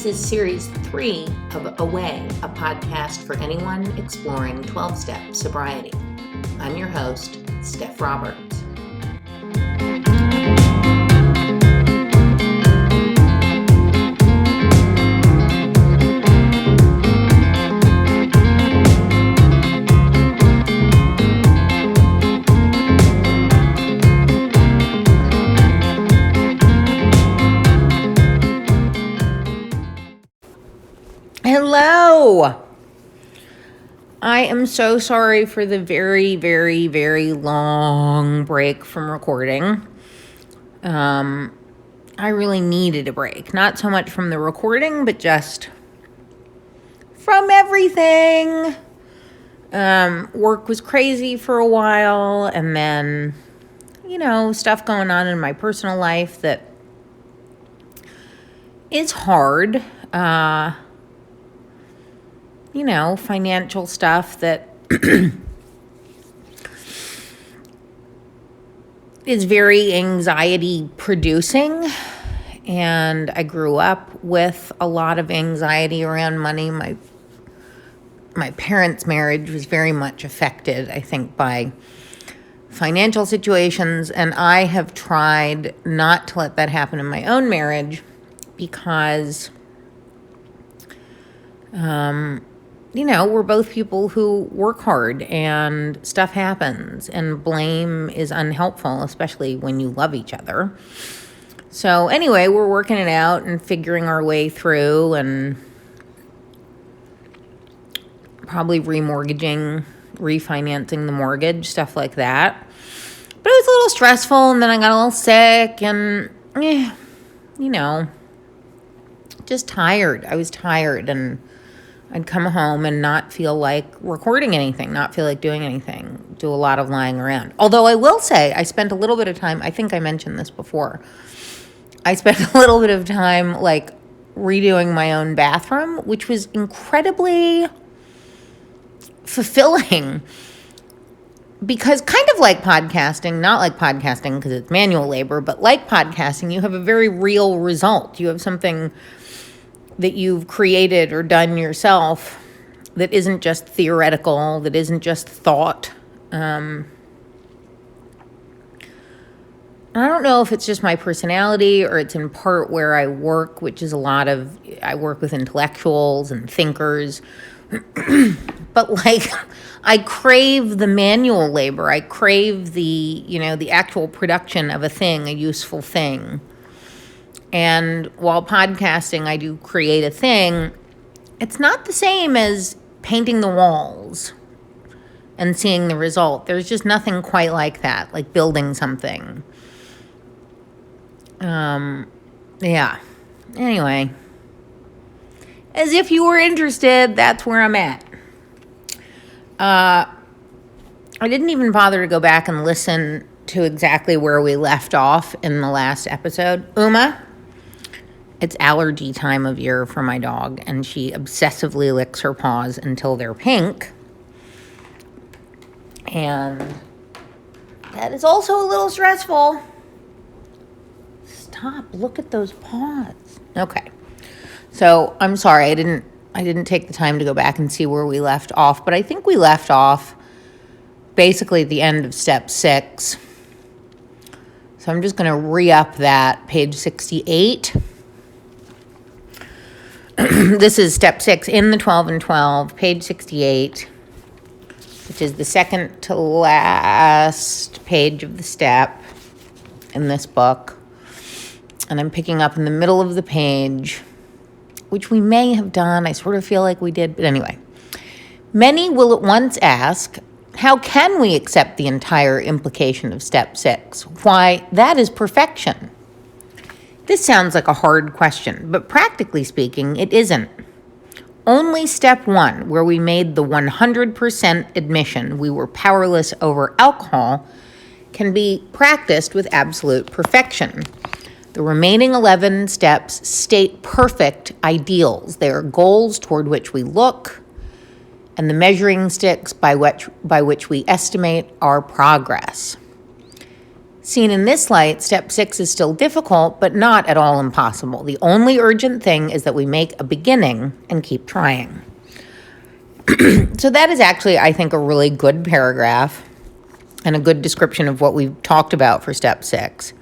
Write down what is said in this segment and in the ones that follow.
This is Series 3 of Away, a podcast for anyone exploring 12-step sobriety. I'm your host, Steph Roberts. Hello! I am so sorry for the very, very, very long break from recording. I really needed a break. Not so much from the recording, but just from everything. Work was crazy for a while, and then, stuff going on in my personal life that is hard. Financial stuff that is very anxiety producing. And I grew up with a lot of anxiety around money. My parents' marriage was very much affected, I think, by financial situations. And I have tried not to let that happen in my own marriage because we're both people who work hard and stuff happens, and blame is unhelpful, especially when you love each other. So anyway, we're working it out and figuring our way through, and probably refinancing the mortgage, stuff like that. But it was a little stressful, and then I got a little sick, and just tired. I was tired, and I'd come home and not feel like recording anything, not feel like doing anything, do a lot of lying around. Although I will say I spent a little bit of time, I think I mentioned this before, I spent a little bit of time redoing my own bathroom, which was incredibly fulfilling. Because kind of like podcasting, not like podcasting because it's manual labor, but like podcasting, you have a very real result. You have something that you've created or done yourself that isn't just theoretical, that isn't just thought. I don't know if it's just my personality or it's in part where I work, which is I work with intellectuals and thinkers. But I crave the manual labor. I crave the actual production of a thing, a useful thing. And while podcasting, I do create a thing, it's not the same as painting the walls and seeing the result. There's just nothing quite like that, like building something. Yeah. Anyway, as if you were interested, that's where I'm at. I didn't even bother to go back and listen to exactly where we left off in the last episode. Uma, it's allergy time of year for my dog, and she obsessively licks her paws until they're pink. And that is also a little stressful. Stop, look at those paws. Okay. So I'm sorry, I didn't take the time to go back and see where we left off, but I think we left off basically at the end of step 6. So I'm just going to re-up that, page 68. This is step 6 in the 12 and 12, page 68, which is the second to last page of the step in this book. And I'm picking up in the middle of the page, which we may have done. I sort of feel like we did, but anyway. Many will at once ask, how can we accept the entire implication of step 6? Why, that is perfection. This sounds like a hard question, but practically speaking, it isn't. Only step 1, where we made the 100% admission we were powerless over alcohol, can be practiced with absolute perfection. The remaining 11 steps state perfect ideals. They are goals toward which we look, and the measuring sticks by which we estimate our progress. Seen in this light, step 6 is still difficult, but not at all impossible. The only urgent thing is that we make a beginning and keep trying. So that is actually, I think, a really good paragraph and a good description of what we've talked about for step 6.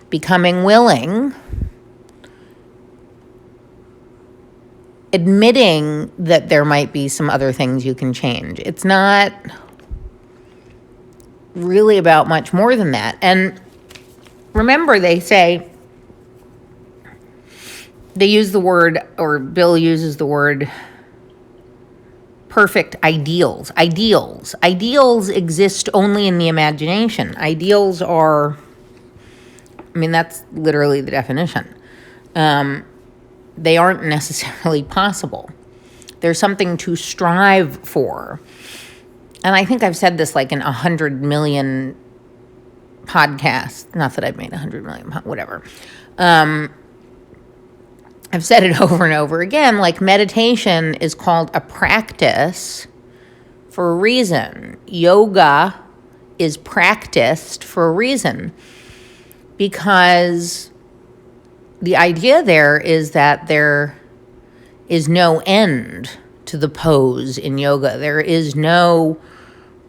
Becoming willing, admitting that there might be some other things you can change. It's not really about much more than that. And remember, they use the word, or Bill uses the word, perfect ideals. Ideals exist only in the imagination. Ideals are, that's literally the definition. They aren't necessarily possible. There's something to strive for. And I think I've said this like in 100 million podcasts. Not that I've made 100 million, whatever. I've said it over and over again, like meditation is called a practice for a reason. Yoga is practiced for a reason. Because the idea there is that there is no end to the pose in yoga. There is no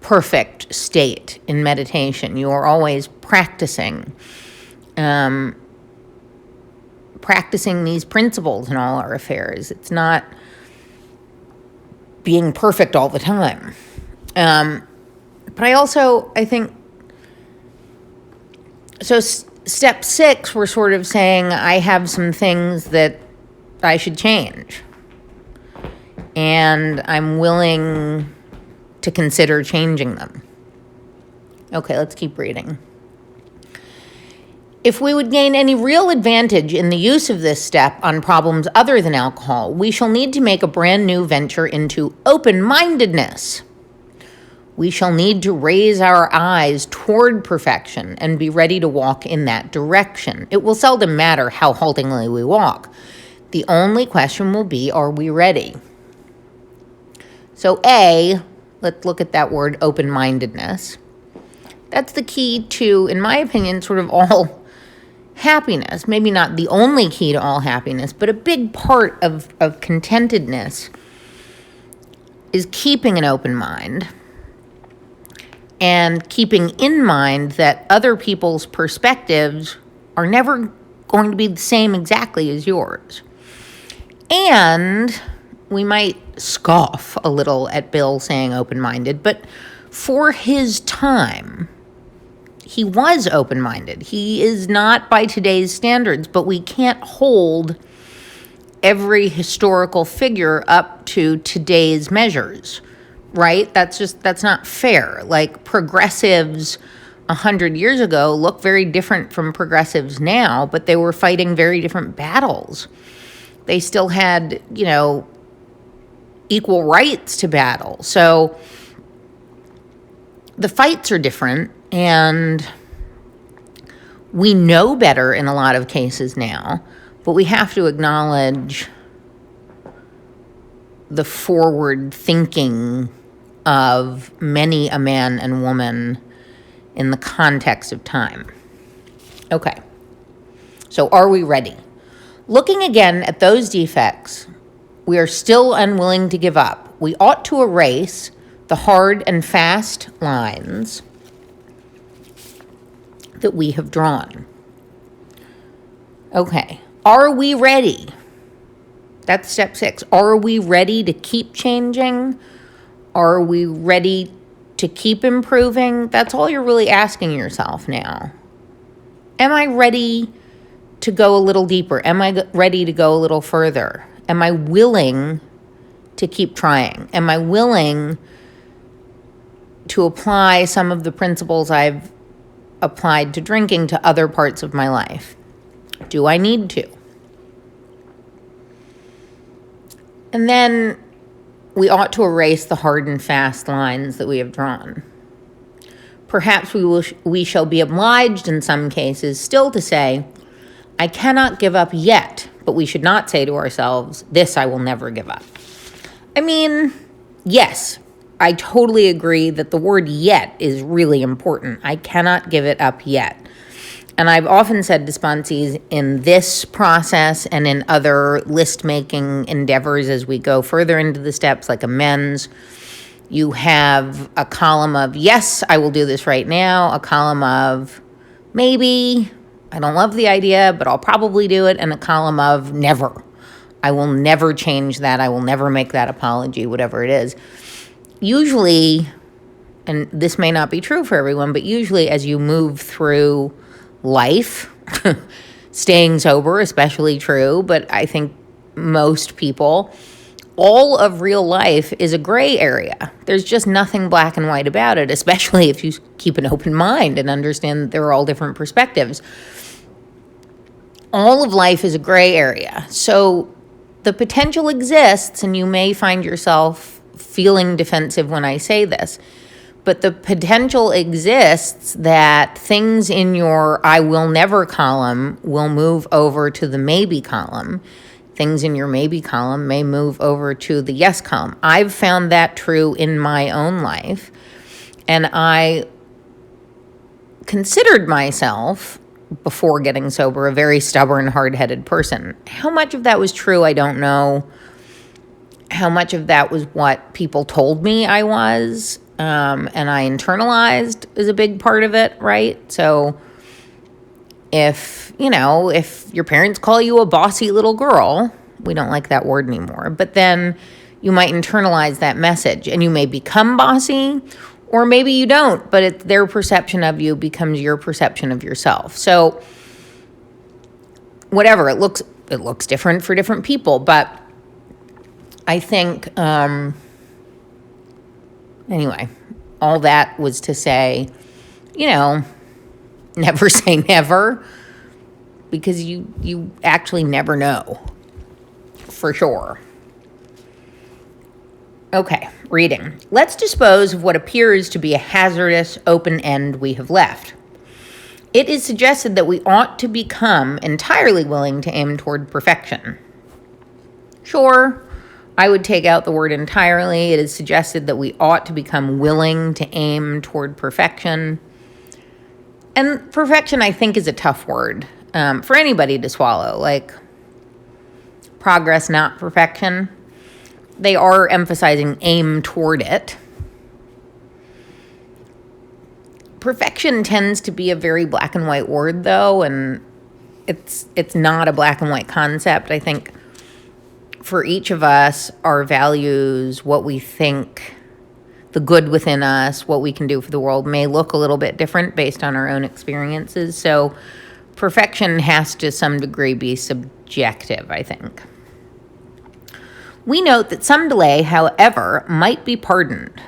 perfect state in meditation. You are always practicing these principles in all our affairs. It's not being perfect all the time. But I think, so step 6, we're sort of saying, I have some things that I should change. And I'm willing to consider changing them. Okay, let's keep reading. If we would gain any real advantage in the use of this step on problems other than alcohol, we shall need to make a brand new venture into open-mindedness. We shall need to raise our eyes toward perfection and be ready to walk in that direction. It will seldom matter how haltingly we walk. The only question will be, are we ready? So let's look at that word, open-mindedness. That's the key to, in my opinion, sort of all happiness. Maybe not the only key to all happiness, but a big part of contentedness is keeping an open mind and keeping in mind that other people's perspectives are never going to be the same exactly as yours. And we might scoff a little at Bill saying open-minded, but for his time, he was open-minded. He is not by today's standards, but we can't hold every historical figure up to today's measures, right? That's not fair. Like, progressives 100 years ago look very different from progressives now, but they were fighting very different battles. They still had, equal rights to battle. So the fights are different, and we know better in a lot of cases now, but we have to acknowledge the forward thinking of many a man and woman in the context of time. Okay, so are we ready? Looking again at those defects, we are still unwilling to give up. We ought to erase the hard and fast lines that we have drawn. Okay, are we ready? That's step 6. Are we ready to keep changing? Are we ready to keep improving? That's all you're really asking yourself now. Am I ready to go a little deeper? Am I ready to go a little further? Am I willing to keep trying? Am I willing to apply some of the principles I've applied to drinking to other parts of my life? Do I need to? And then we ought to erase the hard and fast lines that we have drawn. Perhaps we shall be obliged in some cases still to say, I cannot give up yet, but we should not say to ourselves, this I will never give up. Yes, I totally agree that the word yet is really important. I cannot give it up yet. And I've often said to sponsees in this process and in other list-making endeavors as we go further into the steps, like amends, you have a column of, yes, I will do this right now, a column of, maybe, I don't love the idea, but I'll probably do it, and a column of, never. I will never change that. I will never make that apology, whatever it is. Usually, and this may not be true for everyone, but usually as you move through life, staying sober, especially true, but I think most people, all of real life is a gray area. There's just nothing black and white about it, especially if you keep an open mind and understand that there are all different perspectives. All of life is a gray area. So the potential exists, and you may find yourself feeling defensive when I say this, but the potential exists that things in your I will never column will move over to the maybe column. Things in your maybe column may move over to the yes column. I've found that true in my own life, and I considered myself, before getting sober, a very stubborn, hard-headed person. How much of that was true, I don't know. How much of that was what people told me I was, and I internalized is a big part of it, right? So if your parents call you a bossy little girl, we don't like that word anymore, but then you might internalize that message, and you may become bossy, or maybe you don't, but their perception of you becomes your perception of yourself. So whatever, it looks different for different people, but I think, anyway, all that was to say, never say never, because you actually never know for sure. Okay, reading. Let's dispose of what appears to be a hazardous open end we have left. It is suggested that we ought to become entirely willing to aim toward perfection. Sure, I would take out the word entirely. It is suggested that we ought to become willing to aim toward perfection. And perfection, I think, is a tough word for anybody to swallow. Like, progress, not perfection. They are emphasizing aim toward it. Perfection tends to be a very black and white word, though, and it's not a black and white concept. I think for each of us, our values, what we think, the good within us, what we can do for the world may look a little bit different based on our own experiences. So perfection has to some degree be subjective, I think. We note that some delay, however, might be pardoned.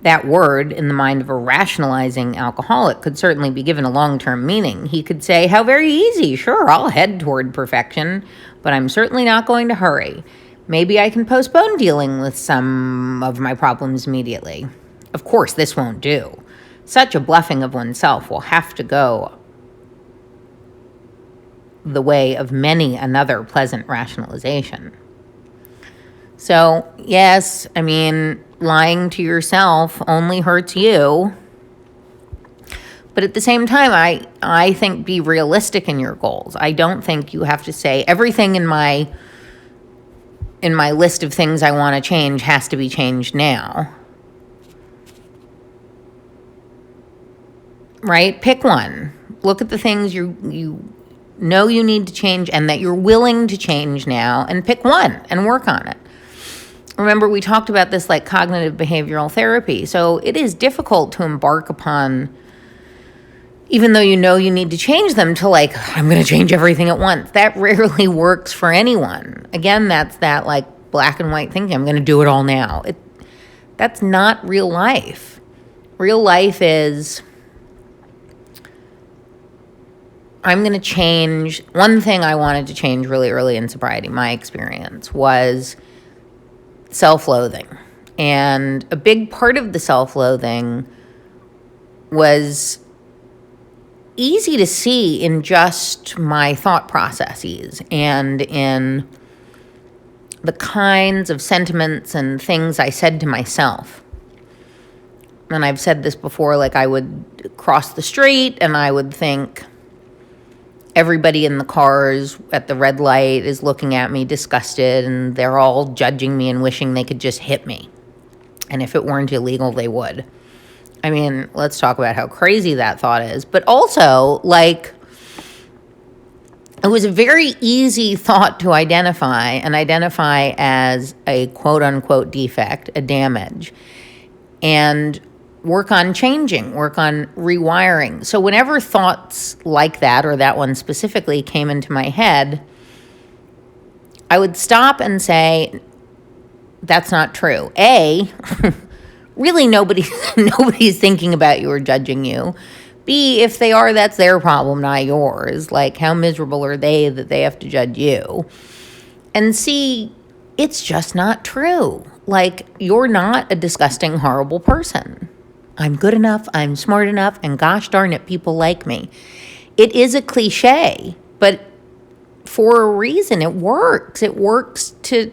That word, in the mind of a rationalizing alcoholic, could certainly be given a long-term meaning. He could say, how very easy, sure, I'll head toward perfection, but I'm certainly not going to hurry. Maybe I can postpone dealing with some of my problems immediately. Of course, this won't do. Such a bluffing of oneself will have to go the way of many another pleasant rationalization. So, yes, I mean, lying to yourself only hurts you. But at the same time, I think be realistic in your goals. I don't think you have to say everything in my list of things I want to change has to be changed now. Right? Pick one. Look at the things you know you need to change and that you're willing to change now, and pick one and work on it. Remember, we talked about this like cognitive behavioral therapy. So it is difficult to embark upon, even though you know you need to change them, to like, I'm going to change everything at once. That rarely works for anyone. Again, that's that like black and white thinking. I'm going to do it all now. That's not real life. Real life is, I'm going to change. One thing I wanted to change really early in sobriety, my experience, was self-loathing. And a big part of the self-loathing was easy to see in just my thought processes and in the kinds of sentiments and things I said to myself. and I've said this before, like I would cross the street and I would think everybody in the cars at the red light is looking at me disgusted and they're all judging me and wishing they could just hit me. And if it weren't illegal, they would. I mean, let's talk about how crazy that thought is. But also, like, it was a very easy thought to identify as a quote-unquote defect, a damage, and work on changing, work on rewiring. So whenever thoughts like that, or that one specifically, came into my head, I would stop and say, that's not true. A, really nobody's thinking about you or judging you. B, if they are, that's their problem, not yours. Like, how miserable are they that they have to judge you? And C, it's just not true. Like, you're not a disgusting, horrible person. I'm good enough, I'm smart enough, and gosh darn it, people like me. It is a cliche, but for a reason, it works. It works to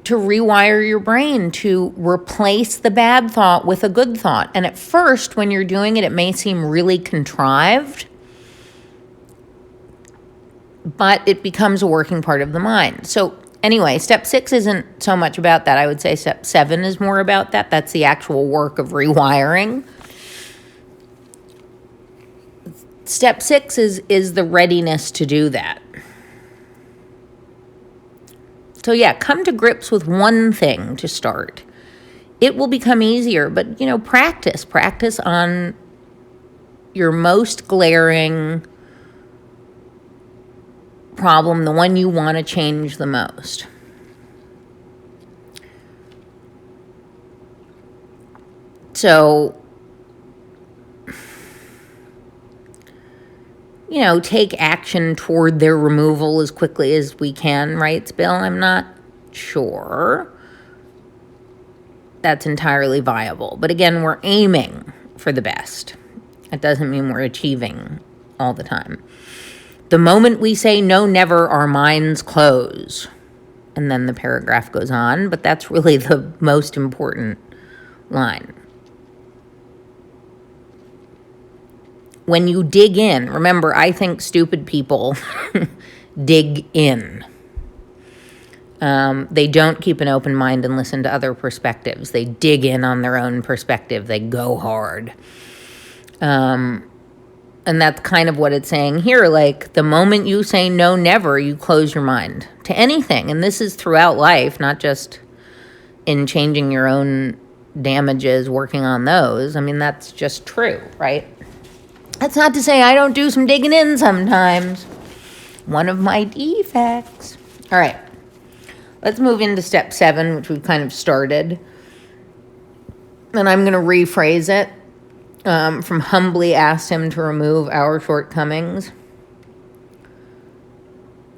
rewire your brain, to replace the bad thought with a good thought. And at first, when you're doing it, it may seem really contrived, but it becomes a working part of the mind. So anyway, step 6 isn't so much about that. I would say step 7 is more about that. That's the actual work of rewiring. Step 6 is the readiness to do that. So yeah, come to grips with one thing to start. It will become easier, but practice on your most glaring problem, the one you want to change the most. So, take action toward their removal as quickly as we can, writes Bill. I'm not sure that's entirely viable. But again, we're aiming for the best. That doesn't mean we're achieving all the time. The moment we say no, never, our minds close. And then the paragraph goes on, but that's really the most important line. When you dig in, remember, I think stupid people dig in. They don't keep an open mind and listen to other perspectives. They dig in on their own perspective. They go hard. And that's kind of what it's saying here. Like, the moment you say no, never, you close your mind to anything. And this is throughout life, not just in changing your own damages, working on those. I mean, that's just true, right? That's not to say I don't do some digging in sometimes. One of my defects. All right. Let's move into step 7, which we've kind of started. And I'm going to rephrase it. From humbly asked him to remove our shortcomings,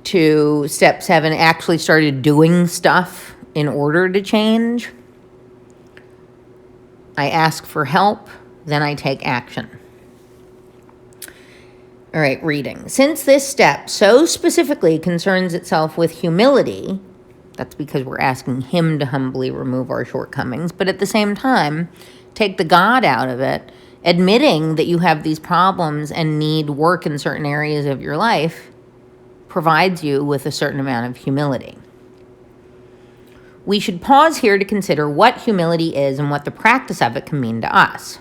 to step 7, actually started doing stuff in order to change. I ask for help, then I take action. All right, reading. Since this step so specifically concerns itself with humility, that's because we're asking him to humbly remove our shortcomings, but at the same time, take the God out of it, admitting that you have these problems and need work in certain areas of your life provides you with a certain amount of humility. We should pause here to consider what humility is and what the practice of it can mean to us.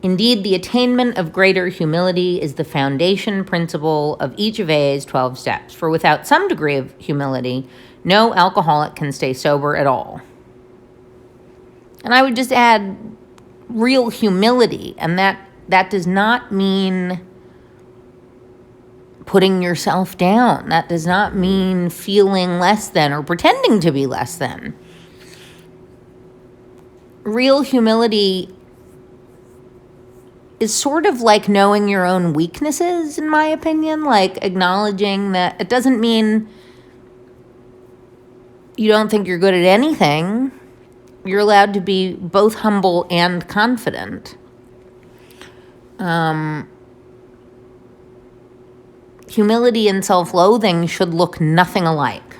Indeed, the attainment of greater humility is the foundation principle of each of AA's 12 steps, for without some degree of humility, no alcoholic can stay sober at all. And I would just add real humility, and that does not mean putting yourself down. That does not mean feeling less than or pretending to be less than. Real humility is sort of like knowing your own weaknesses, in my opinion, like acknowledging that it doesn't mean you don't think you're good at anything. You're allowed to be both humble and confident. Humility and self-loathing should look nothing alike.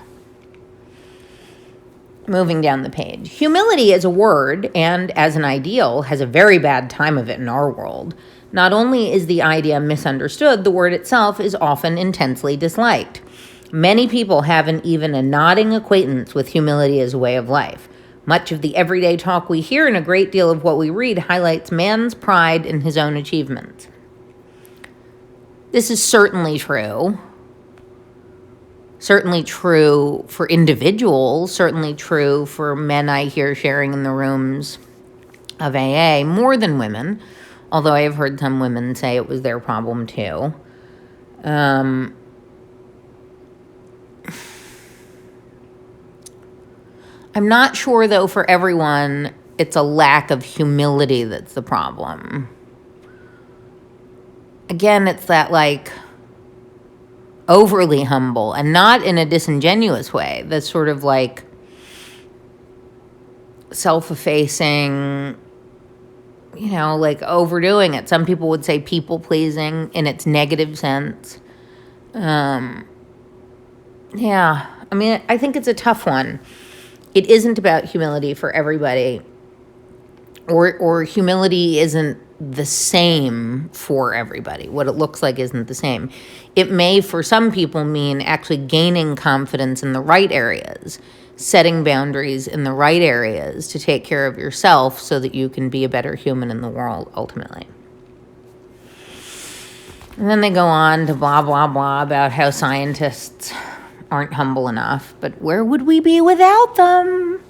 Moving down the page. Humility as a word and as an ideal has a very bad time of it in our world. Not only is the idea misunderstood, the word itself is often intensely disliked. Many people haven't even a nodding acquaintance with humility as a way of life. Much of the everyday talk we hear and a great deal of what we read highlights man's pride in his own achievements. This is certainly true. Certainly true for individuals, certainly true for men I hear sharing in the rooms of AA, more than women, although I have heard some women say it was their problem too. I'm not sure, though, for everyone, it's a lack of humility that's the problem. Again, it's that, like, overly humble, and not in a disingenuous way. That's sort of like self-effacing, like overdoing it. Some people would say people-pleasing in its negative sense. Yeah, I mean, I think it's a tough one. It isn't about humility for everybody, or humility isn't the same for everybody. What it looks like isn't the same. It may, for some people, mean actually gaining confidence in the right areas, setting boundaries in the right areas to take care of yourself so that you can be a better human in the world, ultimately. And then they go on to blah, blah, blah about how scientists aren't humble enough, but where would we be without them?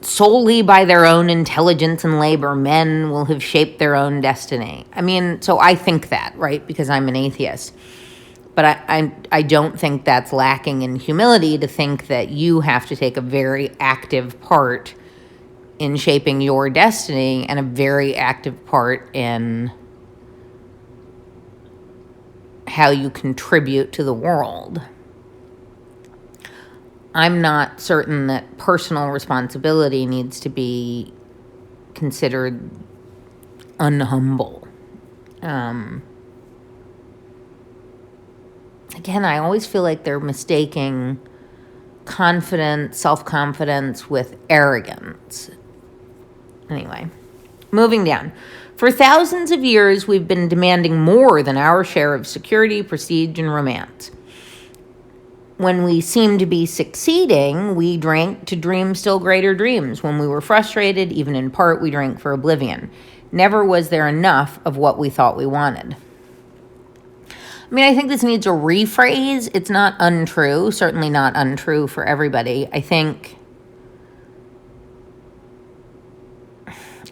Solely by their own intelligence and labor, men will have shaped their own destiny. I mean, so I think that, right, because I'm an atheist. But I don't think that's lacking in humility to think that you have to take a very active part in shaping your destiny and a very active part in how you contribute to the world. I'm not certain that personal responsibility needs to be considered unhumble. Again, I always feel like they're mistaking confidence, self-confidence with arrogance. Anyway, moving down. For thousands of years, we've been demanding more than our share of security, prestige, and romance. When we seemed to be succeeding, we drank to dream still greater dreams. When we were frustrated, even in part, we drank for oblivion. Never was there enough of what we thought we wanted. I mean, I think this needs a rephrase. It's not untrue, certainly not untrue for everybody. I think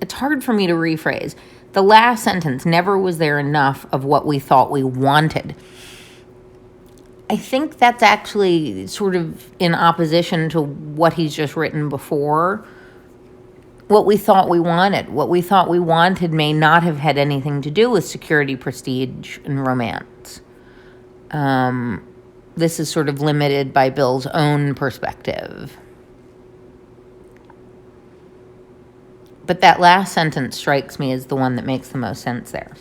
it's hard for me to rephrase. The last sentence, never was there enough of what we thought we wanted. I think that's actually sort of in opposition to what he's just written before. What we thought we wanted. What we thought we wanted may not have had anything to do with security, prestige, and romance. This is sort of limited by Bill's own perspective. But that last sentence strikes me as the one that makes the most sense there.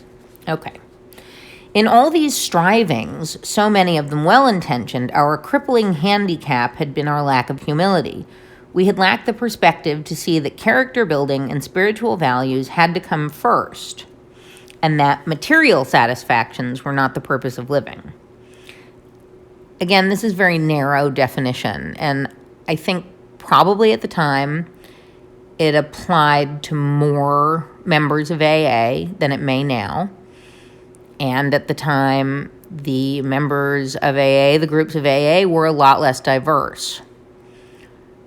Okay. In all these strivings, so many of them well-intentioned, our crippling handicap had been our lack of humility. We had lacked the perspective to see that character building and spiritual values had to come first, and that material satisfactions were not the purpose of living. Again, this is very narrow definition, and I think probably at the time it applied to more members of AA than it may now. And at the time, the members of AA, the groups of AA, were a lot less diverse.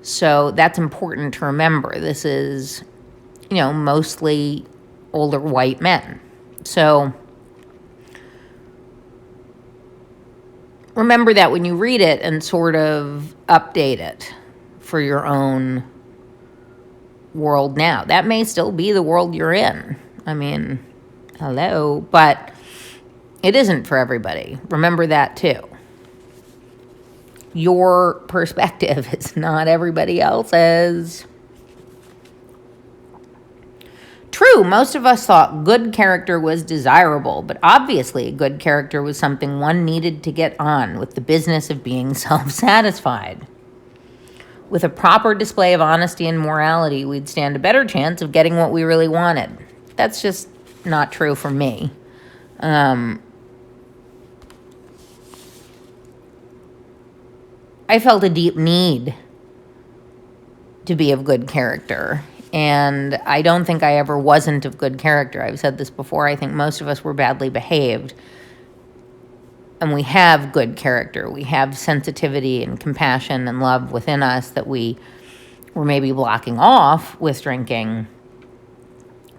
So that's important to remember. This is, mostly older white men. So remember that when you read it and sort of update it for your own world now. That may still be the world you're in. I mean, hello, but it isn't for everybody. Remember that too. Your perspective is not everybody else's. True, most of us thought good character was desirable, but obviously good character was something one needed to get on with the business of being self-satisfied. With a proper display of honesty and morality, we'd stand a better chance of getting what we really wanted. That's just not true for me. I felt a deep need to be of good character, and I don't think I ever wasn't of good character. I've said this before. I think most of us were badly behaved, and we have good character. We have sensitivity and compassion and love within us that we were maybe blocking off with drinking.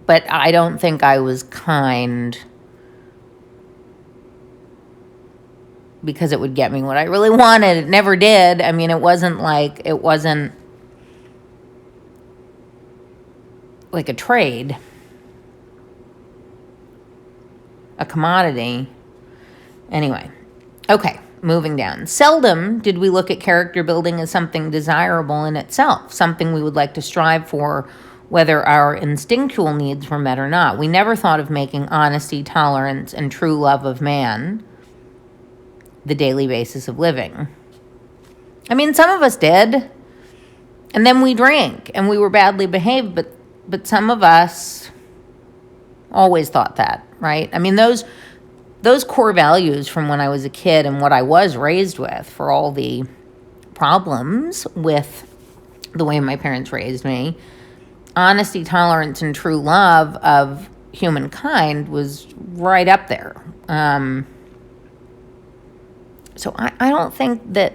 But I don't think I was kind because it would get me what I really wanted. It never did. I mean, it wasn't like a trade, a commodity. Anyway, okay, moving down. Seldom did we look at character building as something desirable in itself, something we would like to strive for, whether our instinctual needs were met or not. We never thought of making honesty, tolerance, and true love of man the daily basis of living. I mean, some of us did, and then we drank, and we were badly behaved, but some of us always thought that, right? I mean, those core values from when I was a kid and what I was raised with, for all the problems with the way my parents raised me, honesty, tolerance, and true love of humankind was right up there. So I don't think that,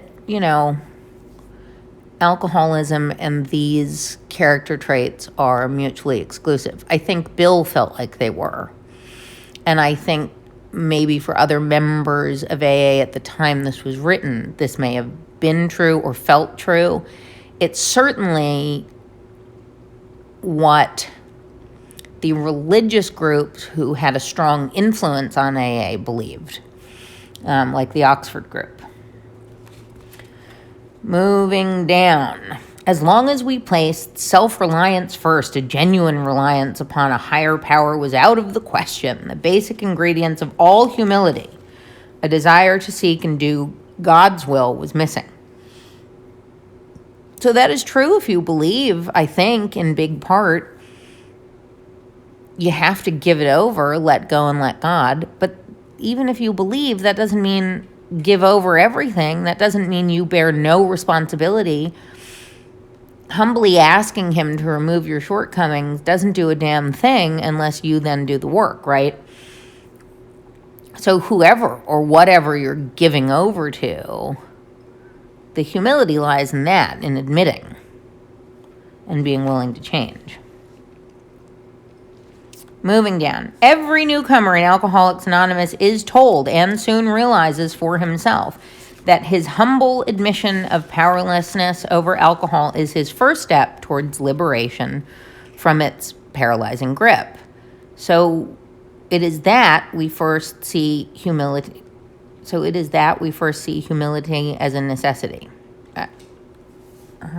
alcoholism and these character traits are mutually exclusive. I think Bill felt like they were. And I think maybe for other members of AA at the time this was written, this may have been true or felt true. It's certainly what the religious groups who had a strong influence on AA believed, like the Oxford group. Moving down. As long as we placed self-reliance first, a genuine reliance upon a higher power was out of the question. The basic ingredients of all humility, a desire to seek and do God's will, was missing. So that is true if you believe, I think, in big part. You have to give it over, let go and let God. But even if you believe, that doesn't mean give over everything. That doesn't mean you bear no responsibility. Humbly asking him to remove your shortcomings doesn't do a damn thing unless you then do the work, right? So whoever or whatever you're giving over to, the humility lies in that, in admitting and being willing to change. Moving down. Every newcomer in Alcoholics Anonymous is told and soon realizes for himself that his humble admission of powerlessness over alcohol is his first step towards liberation from its paralyzing grip. So it is that we first see humility. As a necessity. I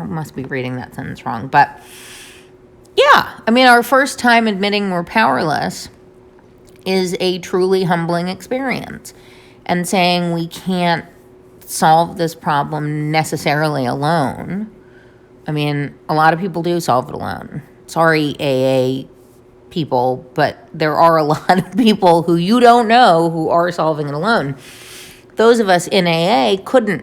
must be reading that sentence wrong, but yeah, I mean, our first time admitting we're powerless is a truly humbling experience, and saying we can't solve this problem necessarily alone. I mean, a lot of people do solve it alone. Sorry, AA people, but there are a lot of people who you don't know who are solving it alone. Those of us in AA couldn't